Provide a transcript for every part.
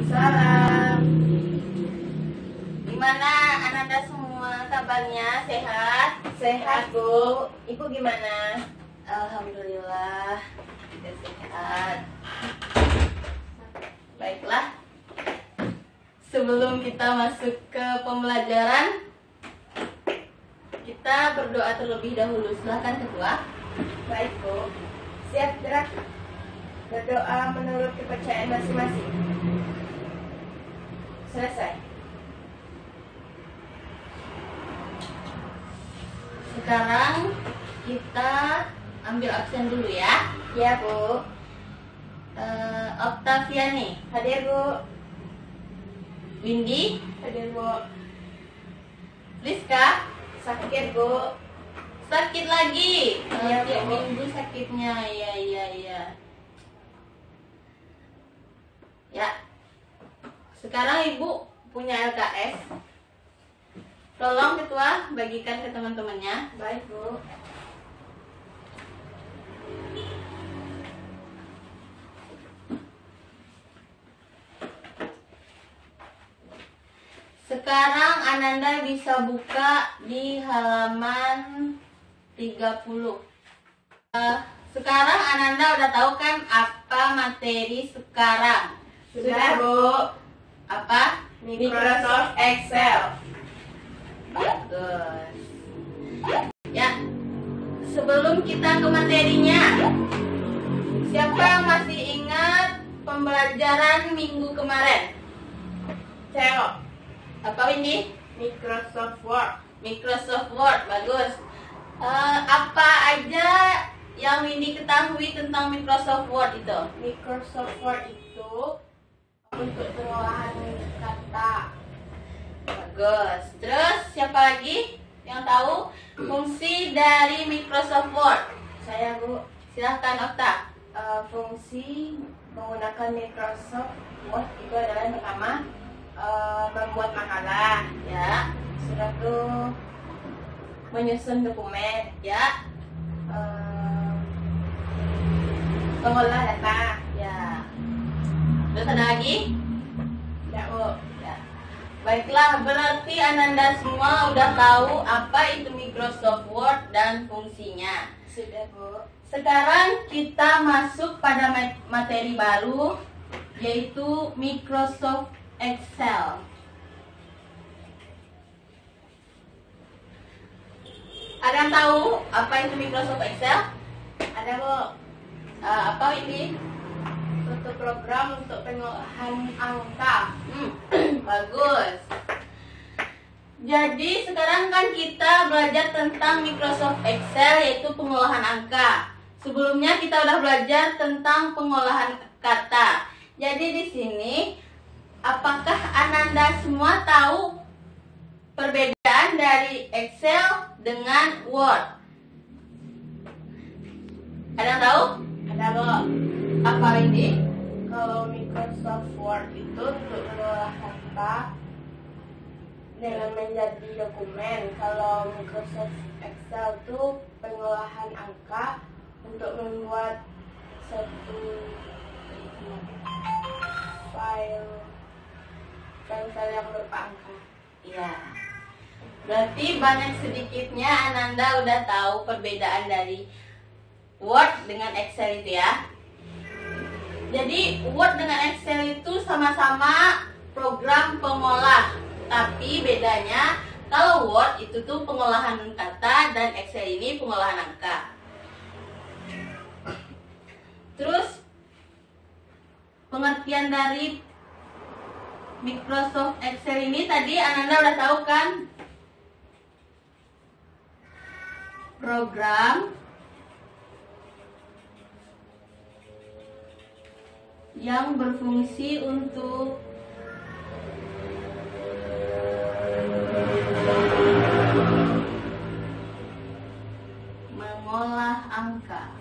Waalaikumsalam. Gimana Ananda semua kabarnya? Sehat? Sehat, Bu. Ibu gimana? Alhamdulillah kita sehat. Baiklah, sebelum kita masuk ke pembelajaran, kita berdoa terlebih dahulu. Silakan Ketua. Baik, Bu. Siap gerak. Berdoa menurut kepercayaan masing-masing. Selesai. Sekarang kita ambil absen dulu ya. Ya, Bu. Octaviani, Hadir, Bu. Windy, Hadir, Bu. Rizka, Sakit, Bu. sakit lagi. Iya, Tiap Bu. minggu sakitnya. Iya. Ya. Sekarang Ibu punya LKS. Tolong Ketua bagikan ke teman-temannya. Baik, Bu. Sekarang Ananda bisa buka di halaman 30. Sekarang Ananda udah tahu kan apa materi sekarang? Sudah, Bu. Apa? Microsoft Excel. Bagus. Ya, sebelum kita ke materinya, siapa yang masih ingat pembelajaran minggu kemarin? Ceo. Apa ini? Microsoft Word. Microsoft Word, bagus. Apa aja yang Windy ketahui tentang Microsoft Word itu? Microsoft Word itu untuk pengolahan kata. Bagus. Terus siapa lagi yang tahu fungsi dari Microsoft Word? Saya, Bu. Silahkan Okta. Fungsi menggunakan Microsoft Word itu adalah yang pertama, membuat makalah, Ya, sudah itu menyusun dokumen, ya, mengolah data, ya. Terus ada lagi? tidak, Bu. Ya. Baiklah, berarti Ananda semua udah tahu apa itu Microsoft Word dan fungsinya. Sudah, Bu. Sekarang kita masuk pada materi baru, yaitu Microsoft Excel. Ada yang tahu apa itu Microsoft Excel? Ada, Bu. Apa ini? Suatu program untuk pengolahan angka. Bagus. Jadi sekarang kan kita belajar tentang Microsoft Excel, yaitu pengolahan angka. Sebelumnya kita udah belajar tentang pengolahan kata. Jadi di sini, apakah Ananda semua tahu perbedaan dari Excel dengan Word? Ada yang tahu? Ada, Bu. Apa ini? Kalau Microsoft Word itu untuk mengolah kata dengan menjadi dokumen. Kalau Microsoft Excel itu pengolahan angka untuk membuat satu file yang berupa angka. Ya. Berarti banyak sedikitnya Ananda udah tahu perbedaan dari Word dengan Excel itu ya. Jadi Word dengan Excel itu sama-sama program pengolah, tapi bedanya kalau Word itu tuh pengolahan kata dan Excel ini pengolahan angka. Terus pengertian dari Microsoft Excel ini tadi Ananda udah tahu kan? Program yang berfungsi untuk mengolah angka.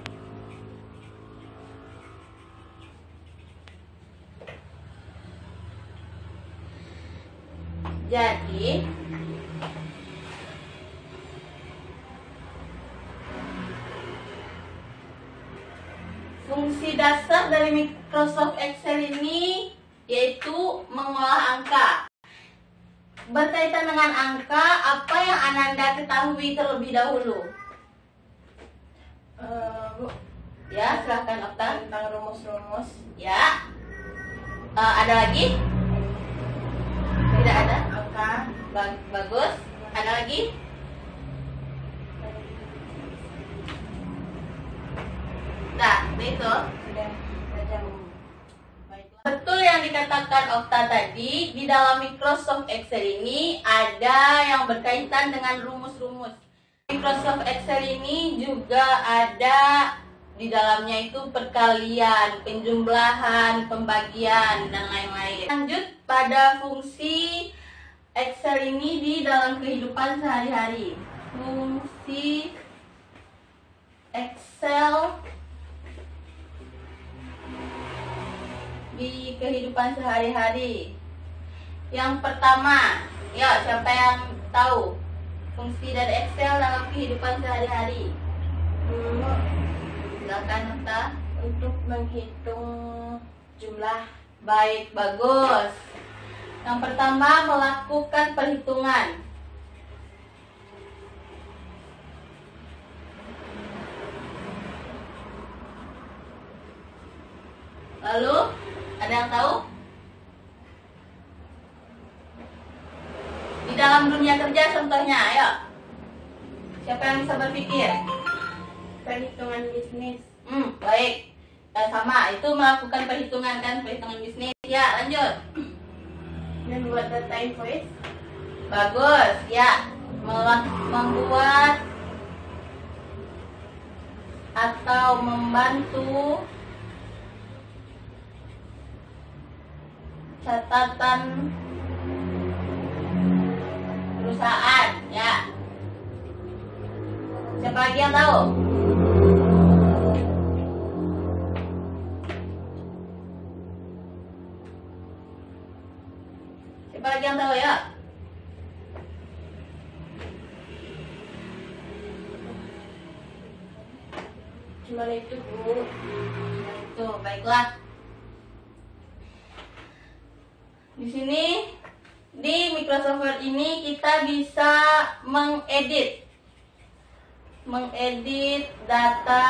Jadi fungsi dasar dari Microsoft Excel ini yaitu mengolah angka. Berkaitan dengan angka, apa yang Ananda ketahui terlebih dahulu? Bu, Ya, silahkan Okta. tentang rumus-rumus. Ya. Ada lagi? Tidak ada? Angka. Bagus. Ada lagi? Nah, itu. Sudah belajar. Betul yang dikatakan Okta tadi, di dalam Microsoft Excel ini ada yang berkaitan dengan rumus-rumus. Microsoft Excel ini juga ada di dalamnya itu perkalian, penjumlahan, pembagian, dan lain-lain. Lanjut pada fungsi Excel ini di dalam kehidupan sehari-hari. Fungsi Excel di kehidupan sehari-hari. Yang pertama, ya siapa yang tahu fungsi dari Excel dalam kehidupan sehari-hari? Silakan Okta. Untuk menghitung jumlah. Baik, bagus. Yang pertama, melakukan perhitungan. Lalu, ada yang tahu? Di dalam dunia kerja contohnya, ayo. Siapa yang bisa berpikir? Perhitungan bisnis. Baik. Sama, itu melakukan perhitungan kan, perhitungan bisnis. Ya, lanjut. Membuat data invoice. Bagus, ya. Membuat atau membantu catatan perusahaan, ya. Siapa lagi yang tahu? Siapa lagi yang tahu ya? Cuma itu, Bu. Itu, baiklah. Di sini di Microsoft Word ini kita bisa mengedit data,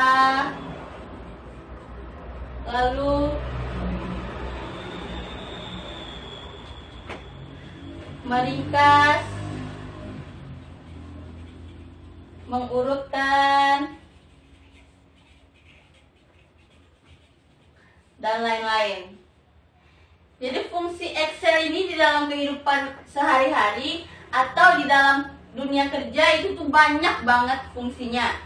lalu meringkas, mengurutkan, dan lain-lain. Jadi fungsi Excel ini di dalam kehidupan sehari-hari atau di dalam dunia kerja itu tuh banyak banget fungsinya.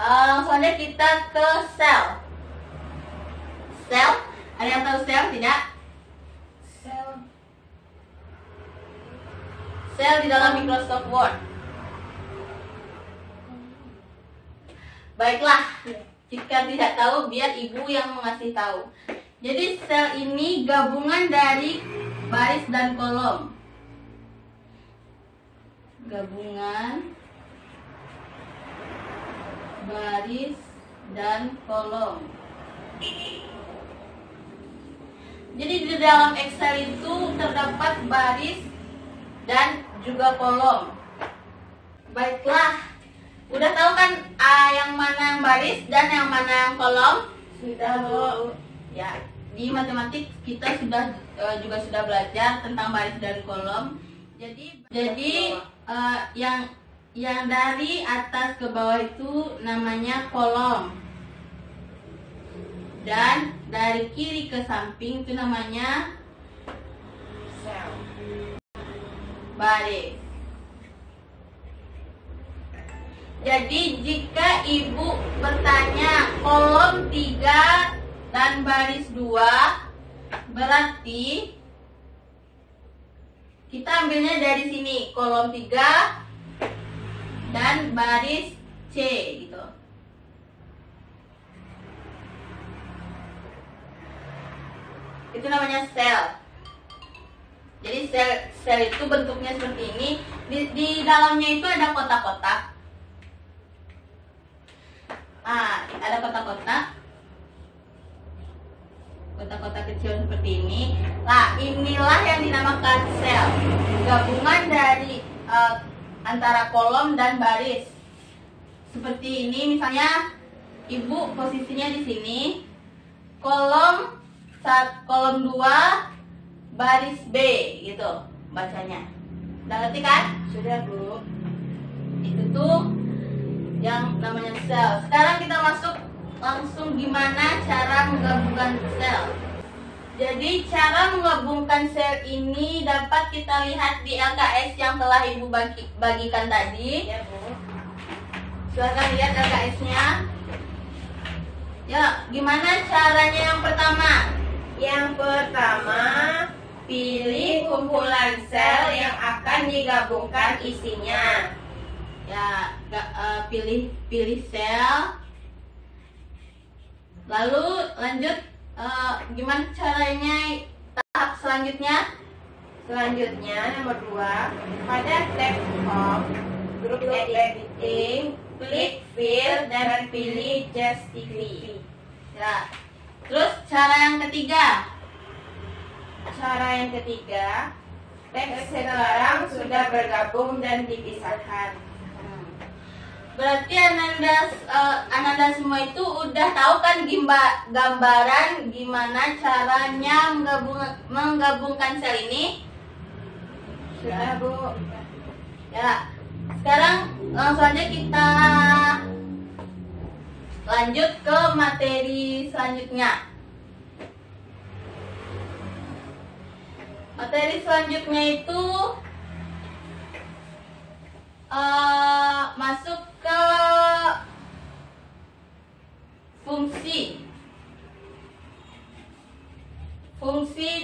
Langsung aja kita ke sel. Sel, ada yang tahu sel tidak? Sel di dalam Microsoft Word. Baiklah, jika tidak tahu biar ibu yang mengasih tahu. Jadi sel ini gabungan dari baris dan kolom. Gabungan baris dan kolom. Jadi di dalam Excel itu terdapat baris dan juga kolom. Baiklah, udah tahu kan yang mana yang baris dan yang mana yang kolom? Sudah, Bu. Ya, di matematik kita juga sudah belajar tentang baris dan kolom. Jadi yang dari atas ke bawah itu namanya kolom. Dan dari kiri ke samping itu namanya Sel. baris. Jadi jika ibu bertanya kolom 3 dan baris 2, berarti kita ambilnya dari sini, kolom 3 dan baris C gitu. Itu namanya sel. Jadi sel itu bentuknya seperti ini. Di dalamnya itu ada kotak-kotak. Ada kotak-kotak. Kotak-kotak kecil seperti ini. Nah, inilah yang dinamakan sel, gabungan dari antara kolom dan baris. Seperti ini, misalnya ibu posisinya di sini, kolom 2 baris B gitu bacanya. Udah ngerti kan? Sudah, Bu. Itu tuh yang namanya sel. Sekarang kita masuk langsung gimana cara menggabungkan sel. Jadi cara menggabungkan sel ini dapat kita lihat di LKS yang telah Ibu bagikan tadi. Ya, Bu. Silahkan lihat LKS-nya. Ya, gimana caranya yang pertama? Yang pertama, pilih kumpulan sel yang akan digabungkan isinya. Ya, pilih sel. Lalu lanjut, gimana caranya tahap selanjutnya? Selanjutnya, nomor 2, pada tab Home, Group Editing, klik Fill dan pilih Justify. Ya. Terus cara yang ketiga. Cara yang ketiga, teks sekarang sudah bergabung dan dipisahkan. Berarti Ananda semua itu udah tahu kan gambaran gimana caranya menggabungkan sel ini? Sudah, Bu. Ya. Sekarang langsung aja kita lanjut ke materi selanjutnya. Materi selanjutnya itu masuk ke fungsi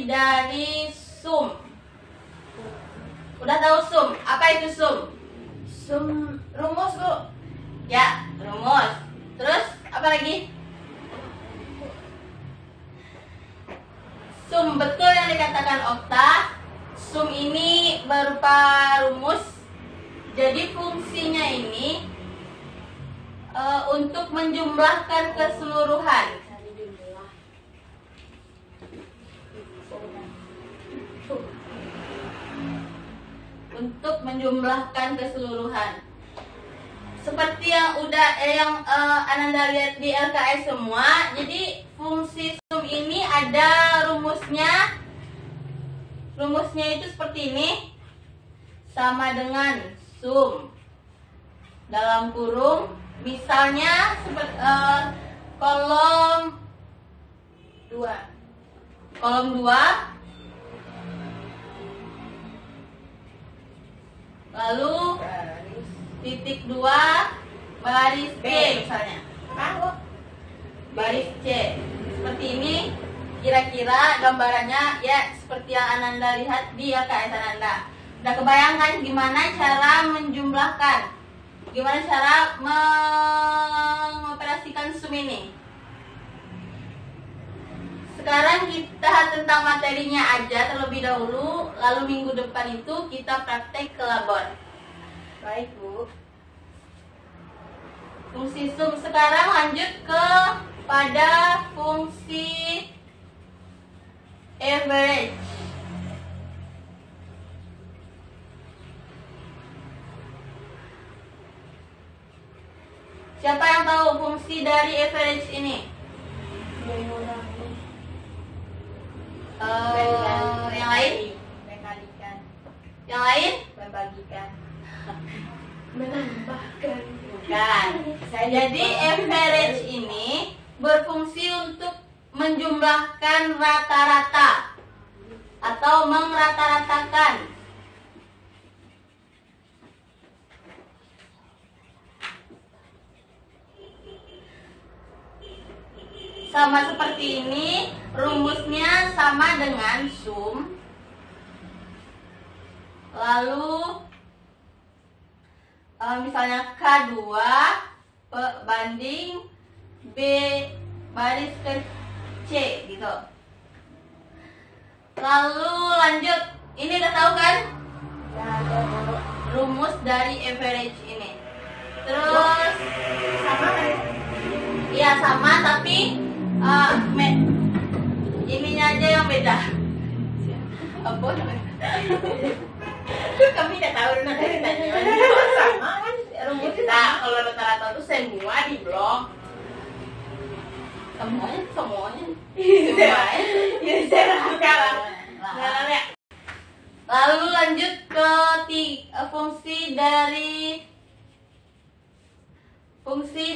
dari sum. Udah tahu sum? Apa itu sum? Sum rumus, Bu. Ya, rumus. Terus apa lagi? Sum, betul yang dikatakan Okta. Sum ini berupa rumus. Jadi fungsinya ini untuk menjumlahkan keseluruhan. Untuk menjumlahkan keseluruhan. Seperti yang Ananda lihat di LKS semua. Jadi fungsi sum ini ada rumusnya. Rumusnya itu seperti ini. Sama dengan sum dalam kurung, misalnya kolom 2 lalu titik 2 baris B misalnya, baris C. Seperti ini kira-kira gambarannya, ya seperti yang Ananda lihat di LKS Ananda. Udah kebayangkan gimana cara menjumlahkan, gimana cara mengoperasikan sum ini? Sekarang kita tentang materinya aja terlebih dahulu, lalu minggu depan itu kita praktek ke labor. Baik, Bu. Fungsi sum. Sekarang lanjut pada fungsi average. Siapa yang tahu fungsi dari average ini? Yang lain? Mengkalikan. Yang lain? Membagikan. Menambahkan. Bukan. Jadi average ini berfungsi untuk menjumlahkan rata-rata atau mengrata-ratakan. Sama seperti ini, rumusnya sama dengan sum. Lalu misalnya K2 banding B baris ke C gitu. Lalu lanjut, ini udah tahu kan? Rumus dari average ini. Terus sama kan? Iya sama, tapi ininya aja yang beda. Apa namanya? Kami tidak tahu ceritanya. Sama kan rumusnya Nah, kalau rata-rata itu semua di blok. Semuanya. ya saya Sekarang. Nah, lalu lanjut ke fungsi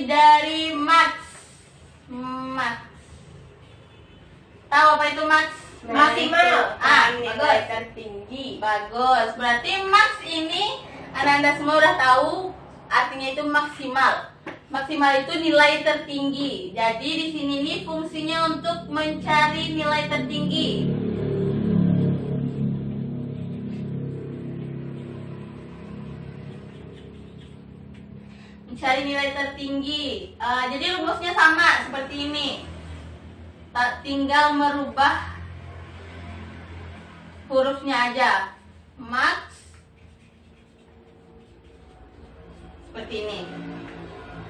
dari max. Tahu apa itu max? maksimal. Bagus. Nilai tertinggi. Bagus. Berarti max ini Anda semua udah tahu artinya itu maksimal. Maksimal itu nilai tertinggi. Jadi di sini nih fungsinya untuk mencari nilai tertinggi. Mencari nilai tertinggi. Jadi rumusnya sama seperti ini. Tinggal merubah hurufnya aja. Max seperti ini.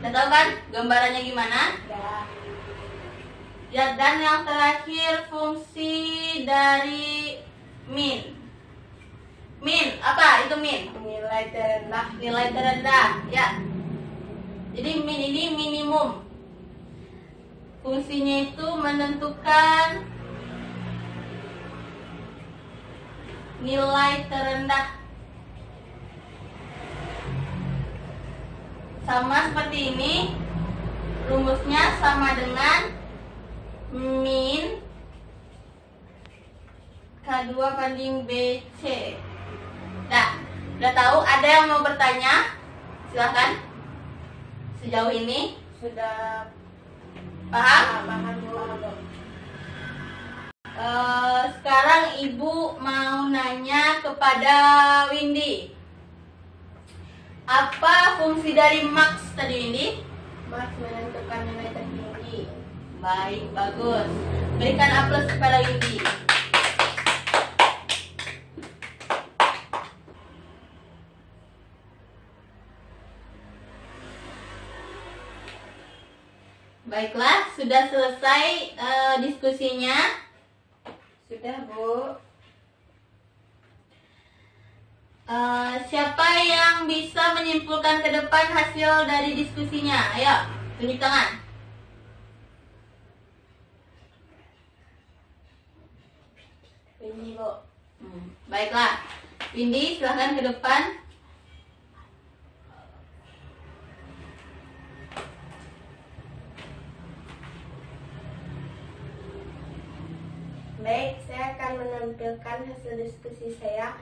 Udah tahu kan gambarannya gimana? Ya, dan yang terakhir fungsi dari min. Min, apa itu min? Nilai terendah. Nilai terendah, ya. Jadi min ini minimum. Fungsinya itu menentukan nilai terendah. Sama seperti ini. Rumusnya sama dengan min K2 banding BC. Nah, udah tahu? Ada yang mau bertanya? Silahkan. Sejauh ini Sudah paham? paham dulu. Sekarang Ibu mau nanya kepada Windy. Apa fungsi dari max tadi, Windy? Max menentukan nilai tertinggi. Baik, bagus. Berikan aplaus kepada Windy. Baiklah, sudah selesai diskusinya. Sudah, Bu. Siapa yang bisa menyimpulkan ke depan hasil dari diskusinya? Ayo, tunjuk tangan. Ini, Bu. Baiklah, Windy silahkan ke depan. Baik, saya akan menampilkan hasil diskusi saya,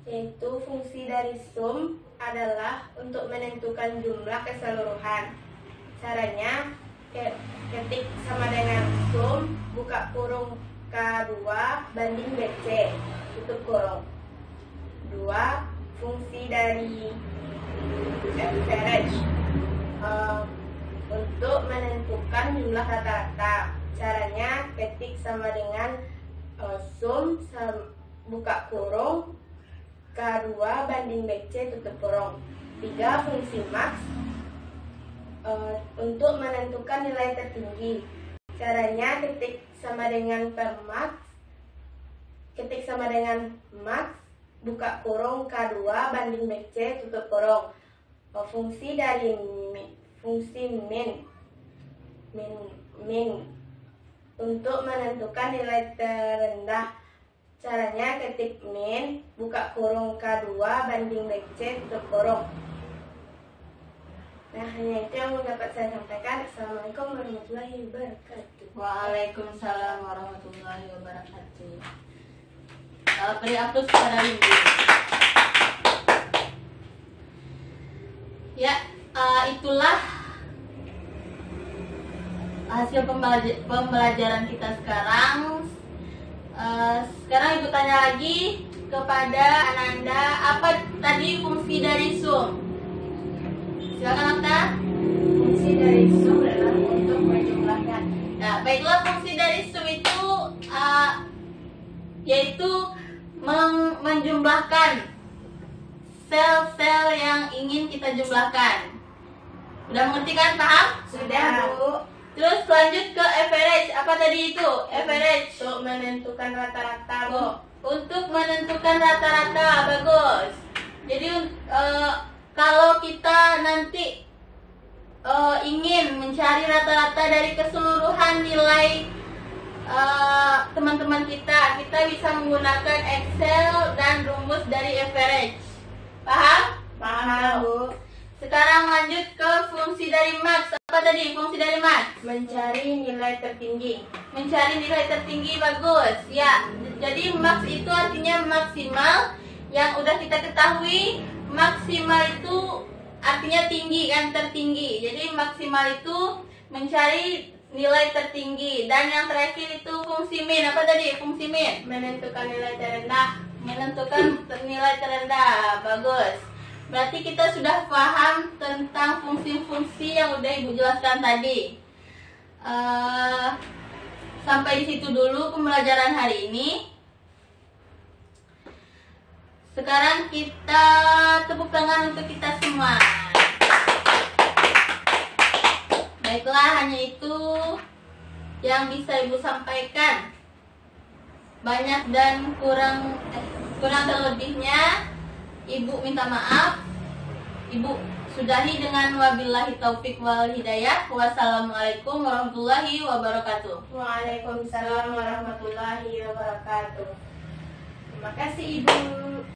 yaitu fungsi dari sum adalah untuk menentukan jumlah keseluruhan. Caranya, ketik sama dengan sum, buka kurung K2 banding BC, tutup kurung. 2. Fungsi dari average untuk menentukan jumlah rata-rata. Caranya, ketik sama dengan sum buka kurung K2 banding BC tutup kurung. 3. Fungsi max untuk menentukan nilai tertinggi. Caranya ketik sama dengan per max, ketik sama dengan max buka kurung K2 banding BC tutup kurung. Fungsi dari fungsi min untuk menentukan nilai terendah. Caranya ketik min buka kurung K2 banding BC tutup kurung. Nah, hanya itu yang dapat saya sampaikan. Assalamualaikum warahmatullahi wabarakatuh. Waalaikumsalam warahmatullahi wabarakatuh. Beri aplaus kepada Windy. Ya, itulah hasil pembelajaran kita sekarang. Sekarang Ibu tanya lagi kepada Ananda, apa tadi fungsi dari sum? Silakan Okta. Fungsi dari sum adalah untuk menjumlahkan. Nah, baiklah, fungsi dari sum itu yaitu menjumlahkan sel-sel yang ingin kita jumlahkan. Udah mengerti kan? Paham? Sudah, Bu. Terus lanjut ke average. apa tadi itu? Average. Untuk menentukan rata-rata, Bu. Untuk menentukan rata-rata, bagus. Jadi kalau kita nanti ingin mencari rata-rata dari keseluruhan nilai teman-teman kita bisa menggunakan Excel dan rumus dari average. Paham? Paham, Bu. Sekarang lanjut ke fungsi dari max. Apa tadi fungsi dari max? Mencari nilai tertinggi. Mencari nilai tertinggi, bagus. Ya, jadi max itu artinya maksimal. Yang udah kita ketahui, maksimal itu artinya tinggi kan, tertinggi. Jadi maksimal itu mencari nilai tertinggi. Dan yang terakhir itu fungsi min. Apa tadi fungsi min? Menentukan nilai terendah. Menentukan nilai terendah, bagus. Berarti kita sudah paham tentang fungsi-fungsi yang udah Ibu jelaskan tadi. Sampai di situ dulu pembelajaran hari ini. Sekarang kita tepuk tangan untuk kita semua. Baiklah, hanya itu yang bisa Ibu sampaikan. Banyak dan kurang terlebihnya Ibu minta maaf. Ibu sudahi dengan wabillahi taufik wal hidayah. Wassalamualaikum warahmatullahi wabarakatuh. Waalaikumsalam warahmatullahi wabarakatuh. Terima kasih, Ibu.